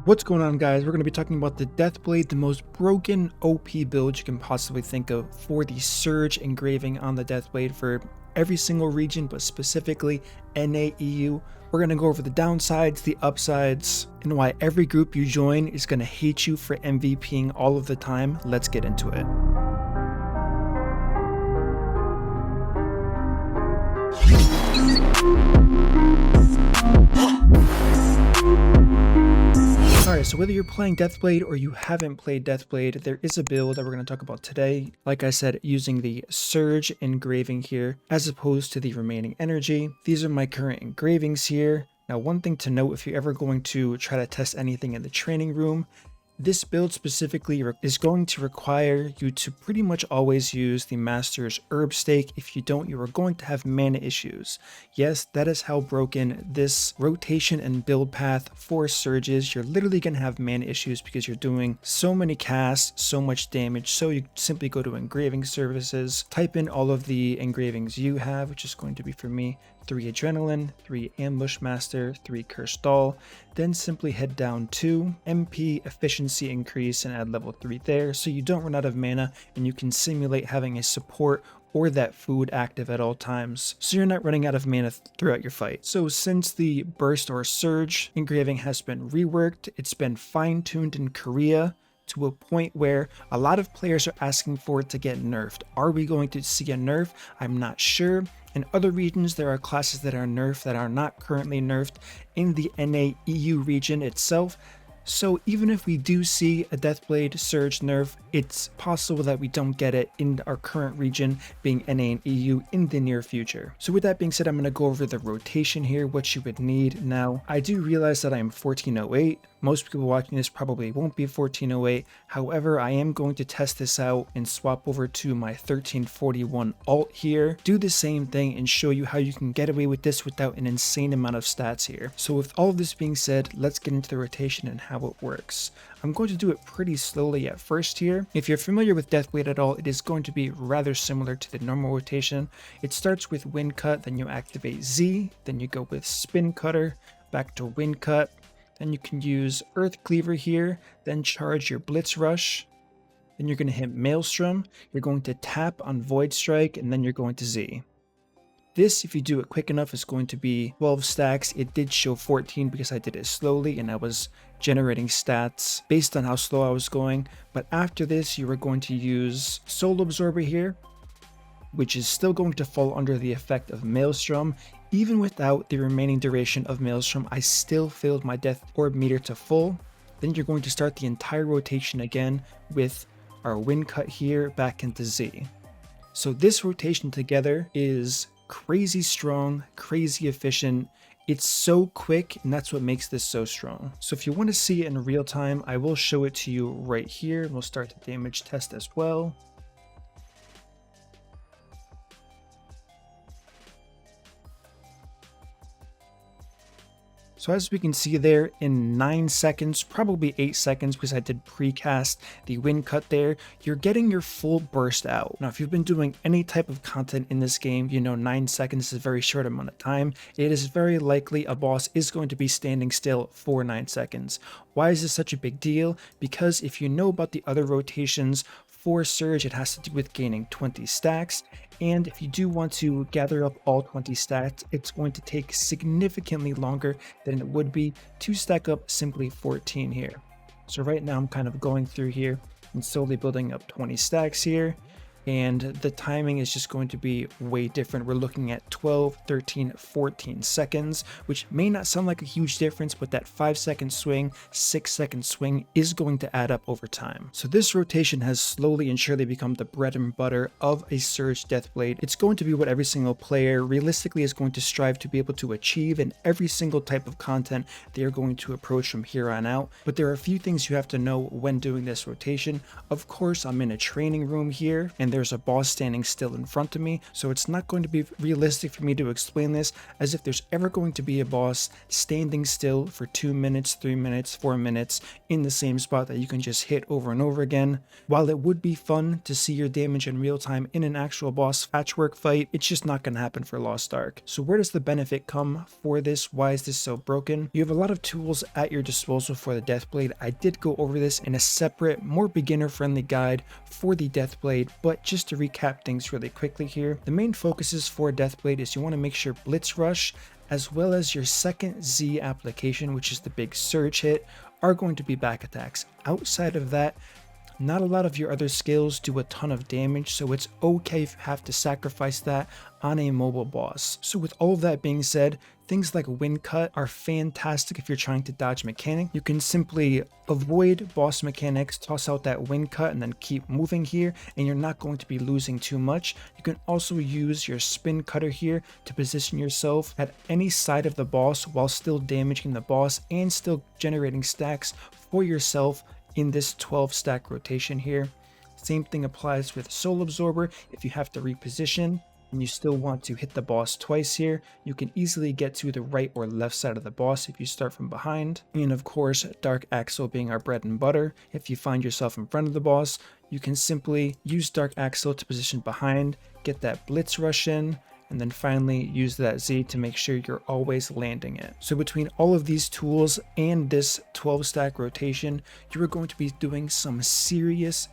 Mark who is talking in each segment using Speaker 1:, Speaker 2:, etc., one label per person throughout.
Speaker 1: What's going on, guys? We're going to be talking about the Deathblade, the most broken OP build you can possibly think of for the Surge engraving on the Deathblade for every single region, but specifically NAEU. We're going to go over the downsides, the upsides, and why every group you join is going to hate you for MVPing all of the time. Let's get into it. Alright, so whether you're playing Deathblade or you haven't played Deathblade, there is a build that we're going to talk about today. Like I said, using the Surge engraving here, as opposed to the remaining energy. These are my current engravings here. Now, one thing to note, if you're ever going to try to test anything in the training room, this build specifically is going to require you to pretty much always use the Master's Herb Stake. If you don't, you are going to have mana issues. Yes, that is how broken this rotation and build path for Surge is. You're literally going to have mana issues because you're doing so many casts, so much damage. So you simply go to engraving services, type in all of the engravings you have, which is going to be for me 3 Adrenaline, 3 Ambush Master, 3 Cursed Doll, then simply head down to MP Efficiency Increase and add level 3 there so you don't run out of mana and you can simulate having a support or that food active at all times, so you're not running out of mana throughout your fight. So since the Burst or Surge engraving has been reworked, it's been fine-tuned in Korea to a point where a lot of players are asking for it to get nerfed. Are we going to see a nerf? I'm not sure. In other regions, there are classes that are nerfed that are not currently nerfed in the NAEU region itself. So even if we do see a Deathblade Surge nerf, it's possible that we don't get it in our current region, being NA and EU, in the near future. So with that being said, I'm going to go over the rotation here, what you would need. Now, I do realize that I'm 1408. Most people watching this probably won't be 1408. However, I am going to test this out and swap over to my 1341 alt here, do the same thing and show you how you can get away with this without an insane amount of stats here. So with all of this being said, let's get into the rotation and how it works. I'm going to do it pretty slowly at first here. If you're familiar with Deathblade at all, it is going to be rather similar to the normal rotation. It starts with Wind Cut, then you activate Z, then you go with Spin Cutter, back to Wind Cut. Then you can use Earth Cleaver here, then charge your Blitz Rush. Then you're going to hit Maelstrom, you're going to tap on Void Strike, and then you're going to Z. This, if you do it quick enough, is going to be 12 stacks. It did show 14 because I did it slowly and I was generating stats based on how slow I was going. But after this, you are going to use Soul Absorber here, which is still going to fall under the effect of Maelstrom. Even without the remaining duration of Maelstrom, I still filled my Death Orb meter to full. Then you're going to start the entire rotation again with our Wind Cut here back into Z. So this rotation together is crazy strong, crazy efficient. It's so quick, and that's what makes this so strong. So if you want to see it in real time, I will show it to you right here. We'll start the damage test as well. So as we can see there, in 9 seconds, probably 8 seconds because I did precast the Wind Cut there, you're getting your full burst out. Now, if you've been doing any type of content in this game, you know 9 seconds is a very short amount of time. It is very likely a boss is going to be standing still for 9 seconds. Why is this such a big deal? Because if you know about the other rotations, for Surge, it has to do with gaining 20 stacks, and if you do want to gather up all 20 stacks, it's going to take significantly longer than it would be to stack up simply 14 here. So right now I'm kind of going through here and slowly building up 20 stacks here, and the timing is just going to be way different. We're looking at 12, 13, 14 seconds, which may not sound like a huge difference, but that 5-second swing, 6-second swing is going to add up over time. So this rotation has slowly and surely become the bread and butter of a Surge Deathblade. It's going to be what every single player realistically is going to strive to be able to achieve in every single type of content they are going to approach from here on out. But there are a few things you have to know when doing this rotation. Of course, I'm in a training room here, and and there's a boss standing still in front of me, so it's not going to be realistic for me to explain this as if there's ever going to be a boss standing still for 2 minutes, 3 minutes, 4 minutes in the same spot that you can just hit over and over again. While it would be fun to see your damage in real time in an actual boss patchwork fight, it's just not going to happen for Lost Ark. So where does the benefit come for this? Why is this so broken? You have a lot of tools at your disposal for the Deathblade. I did go over this in a separate, more beginner-friendly guide for the Deathblade, but just to recap things really quickly here, the main focuses for Deathblade is you want to make sure Blitz Rush, as well as your second Z application, which is the big surge hit, are going to be back attacks. Outside of that, not a lot of your other skills do a ton of damage, so it's okay if you have to sacrifice that on a mobile boss. So with all of that being said, things like Wind Cut are fantastic if you're trying to dodge mechanic. You can simply avoid boss mechanics, toss out that Wind Cut, and then keep moving here, and you're not going to be losing too much. You can also use your Spin Cutter here to position yourself at any side of the boss while still damaging the boss and still generating stacks for yourself in this 12 stack rotation here. Same thing applies with Soul Absorber. If you have to reposition and you still want to hit the boss twice here, you can easily get to the right or left side of the boss if you start from behind. And of course, Dark Axle being our bread and butter. If you find yourself in front of the boss, you can simply use Dark Axle to position behind, get that Blitz Rush in, and then finally use that Z to make sure you're always landing it. So between all of these tools and this 12 stack rotation, you are going to be doing some serious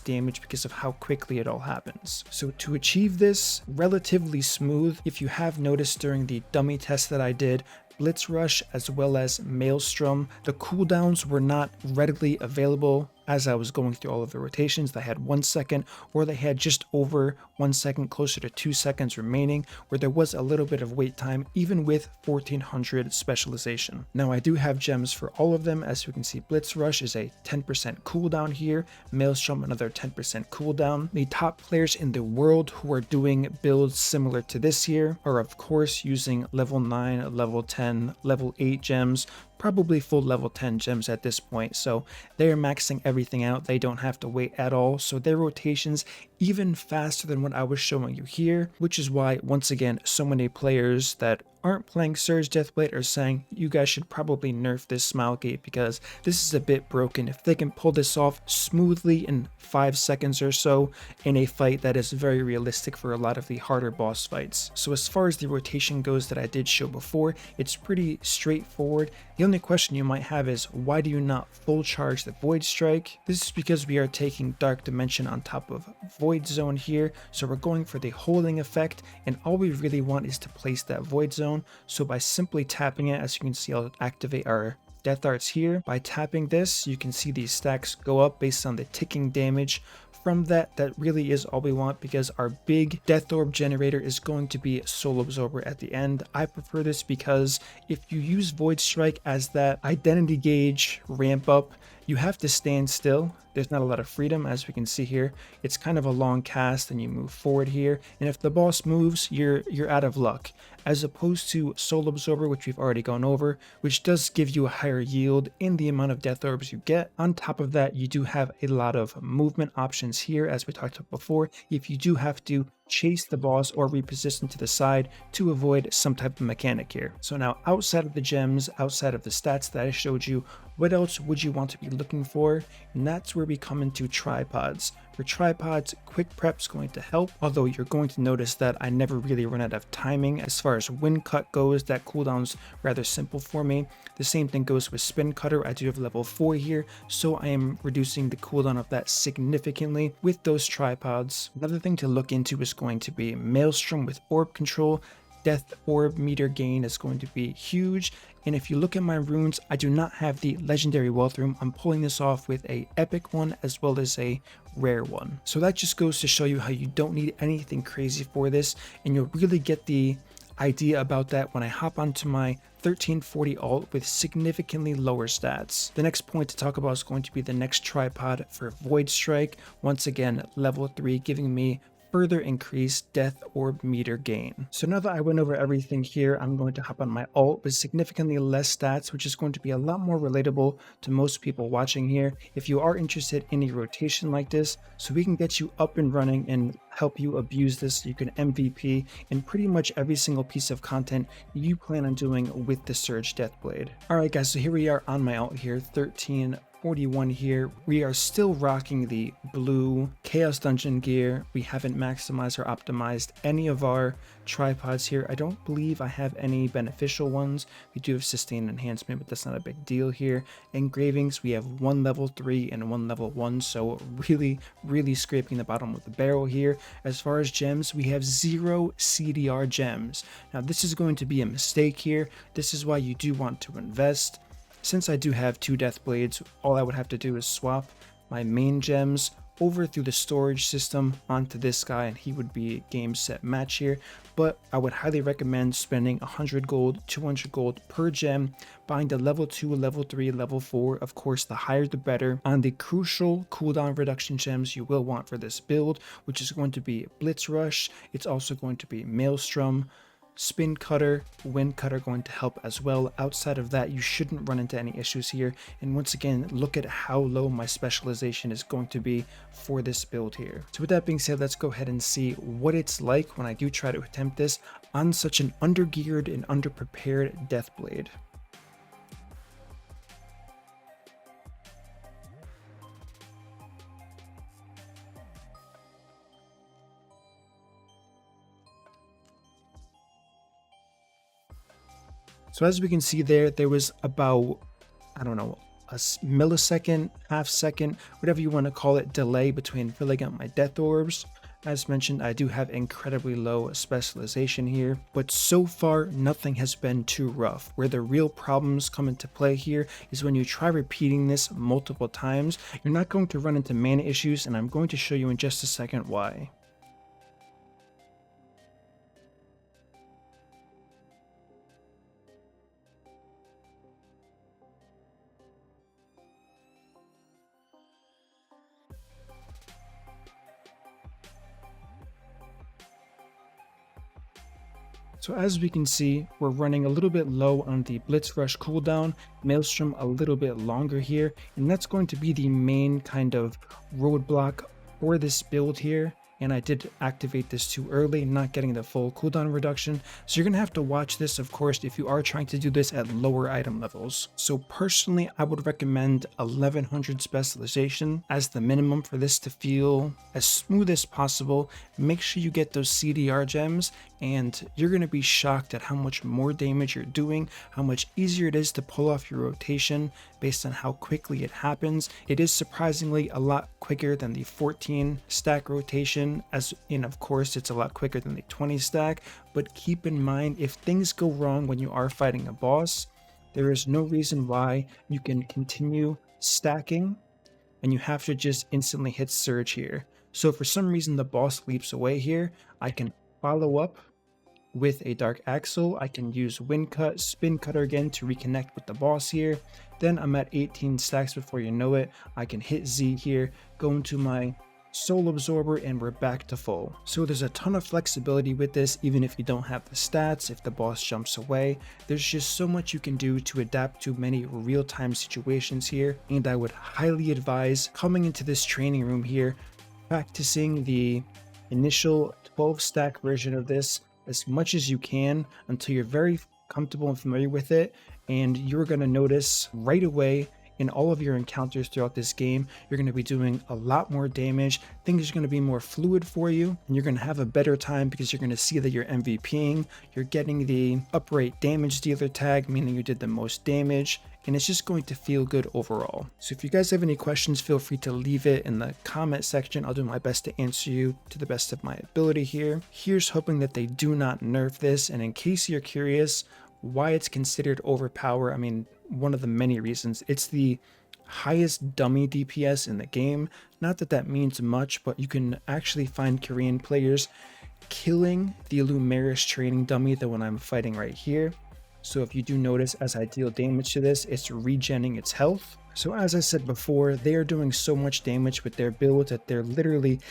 Speaker 1: damage because of how quickly it all happens. So to achieve this relatively smooth, if you have noticed during the dummy test that I did, Blitz Rush as well as Maelstrom, the cooldowns were not readily available as I was going through all of the rotations. They had 1 second, or they had just over 1 second, closer to 2 seconds remaining, where there was a little bit of wait time, even with 1400 specialization. Now I do have gems for all of them. As you can see, Blitz Rush is a 10% cooldown here, Maelstrom another 10% cooldown. The top players in the world who are doing builds similar to this here are of course using level 9, level 10, level 8 gems, probably full level 10 gems at this point, so they're maxing everything out. They don't have to wait at all, so their rotations even faster than what I was showing you here, which is why once again so many players that aren't playing Surge Deathblade are saying you guys should probably nerf this smile gate because this is a bit broken. If they can pull this off smoothly in 5 seconds or so in a fight, that is very realistic for a lot of the harder boss fights. So as far as the rotation goes that I did show before, it's pretty straightforward. The only question you might have is, why do you not full charge the Void Strike? This is because we are taking Dark Dimension on top of Void Zone here, so we're going for the holding effect, and all we really want is to place that Void Zone. So by simply tapping it, as you can see, I'll activate our Death Arts here. By tapping this, you can see these stacks go up based on the ticking damage from that. That really is all we want because our big Death Orb generator is going to be Soul Absorber at the end. I prefer this because if you use Void Strike as that identity gauge ramp up, you have to stand still. There's not a lot of freedom, as we can see here. It's kind of a long cast and you move forward here, and if the boss moves, you're out of luck, as opposed to Soul Absorber, which we've already gone over, which does give you a higher yield in the amount of Death Orbs you get. On top of that, you do have a lot of movement options here, as we talked about before, if you do have to chase the boss or reposition to the side to avoid some type of mechanic here. So now, outside of the gems, outside of the stats that I showed you, what else would you want to be looking for? And that's where we come into tripods. For tripods, quick prep's going to help, although you're going to notice that I never really run out of timing. As far as Wind Cut goes, that cooldown's rather simple for me. The same thing goes with Spin Cutter. I do have level 4 here, so I am reducing the cooldown of that significantly with those tripods. Another thing to look into is going to be Maelstrom with Orb Control. Death Orb meter gain is going to be huge, and if you look at my runes, I do not have the legendary wealth room. I'm pulling this off with a epic one as well as a rare one. So that just goes to show you how you don't need anything crazy for this, and you'll really get the idea about that when I hop onto my 1340 alt with significantly lower stats. The next point to talk about is going to be the next tripod for Void Strike. Once again, level 3, giving me further increase death orb meter gain. So now that I went over everything here, I'm going to hop on my ult with significantly less stats, which is going to be a lot more relatable to most people watching here if you are interested in a rotation like this, so we can get you up and running and help you abuse this. You can MVP in pretty much every single piece of content you plan on doing with the Surge Deathblade. Alright guys, so here we are on my ult here, 1341 here. We are still rocking the blue Chaos Dungeon gear. We haven't maximized or optimized any of our tripods here. I don't believe I have any beneficial ones. We do have sustain enhancement, but that's not a big deal here. Engravings, we have one level 3 and one level 1, so really scraping the bottom of the barrel here. As far as gems, we have 0 CDR gems. Now this is going to be a mistake here. This is why you do want to invest. Since I do have 2 Deathblades, all I would have to do is swap my main gems over through the storage system onto this guy, and he would be game set match here. But I would highly recommend spending 100 gold, 200 gold per gem, buying the level 2, level 3, level 4, of course the higher the better, on the crucial cooldown reduction gems you will want for this build, which is going to be Blitz Rush. It's also going to be Maelstrom, Spin Cutter, Wind Cutter going to help as well. Outside of that, you shouldn't run into any issues here. And once again, look at how low my specialization is going to be for this build here. So with that being said, let's go ahead and see what it's like when I do try to attempt this on such an undergeared and underprepared Deathblade. So as we can see there was about, I don't know, a millisecond, half second, whatever you want to call it, delay between filling up my death orbs. As mentioned, I do have incredibly low specialization here, but so far nothing has been too rough. Where the real problems come into play here is when you try repeating this multiple times, you're not going to run into mana issues, and I'm going to show you in just a second why. So as we can see, we're running a little bit low on the Blitz Rush cooldown, Maelstrom a little bit longer here, and that's going to be the main kind of roadblock for this build here. And I did activate this too early, not getting the full cooldown reduction. So you're gonna have to watch this, of course, if you are trying to do this at lower item levels. So personally, I would recommend 1100 specialization as the minimum for this to feel as smooth as possible. Make sure you get those CDR gems, and you're gonna be shocked at how much more damage you're doing, how much easier it is to pull off your rotation based on how quickly it happens. It is surprisingly a lot quicker than the 14 stack rotation, as in, of course, it's a lot quicker than the 20 stack, but keep in mind, if things go wrong when you are fighting a boss, there is no reason why you can continue stacking and you have to just instantly hit surge here. So if for some reason the boss leaps away here, I can follow up with a Dark Axle. I can use Wind Cut, Spin Cutter again to reconnect with the boss here. Then I'm at 18 stacks before you know it. I can hit Z here, go into my Soul Absorber, and we're back to full. So there's a ton of flexibility with this, even if you don't have the stats, if the boss jumps away. There's just so much you can do to adapt to many real-time situations here, and I would highly advise coming into this training room here, practicing the initial 12 stack version of this as much as you can until you're very comfortable and familiar with it, and you're going to notice right away in all of your encounters throughout this game, you're going to be doing a lot more damage. Things are going to be more fluid for you, and you're going to have a better time because you're going to see that you're MVPing, you're getting the upright damage dealer tag, meaning you did the most damage, and it's just going to feel good overall. So if you guys have any questions, feel free to leave it in the comment section. I'll do my best to answer you to the best of my ability here. Here's hoping that they do not nerf this, and in case you're curious why it's considered overpowered, I mean, one of the many reasons, it's the highest dummy DPS in the game. Not that that means much, but you can actually find Korean players killing the Lumeris training dummy, the one I'm fighting right here. So if you do notice, as I deal damage to this, it's regenning its health. So as I said before, they are doing so much damage with their build that they're literally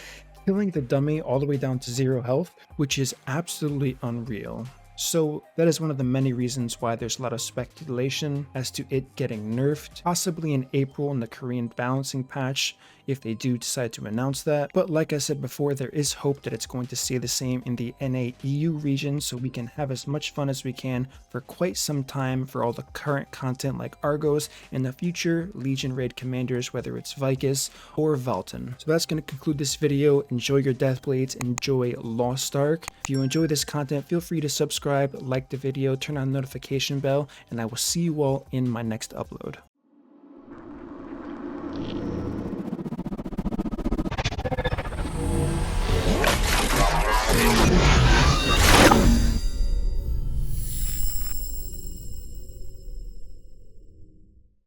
Speaker 1: killing the dummy all the way down to 0 health, which is absolutely unreal. So that is one of the many reasons why there's a lot of speculation as to it getting nerfed, possibly in April in the Korean balancing patch, if they do decide to announce that. But like I said before, there is hope that it's going to stay the same in the NA-EU region, so we can have as much fun as we can for quite some time for all the current content like Argos and the future Legion raid commanders, whether it's Vicus or Valton. So that's going to conclude this video. Enjoy your Deathblades, enjoy Lost Ark. If you enjoy this content, feel free to subscribe, like the video, turn on the notification bell, and I will see you all in my next upload.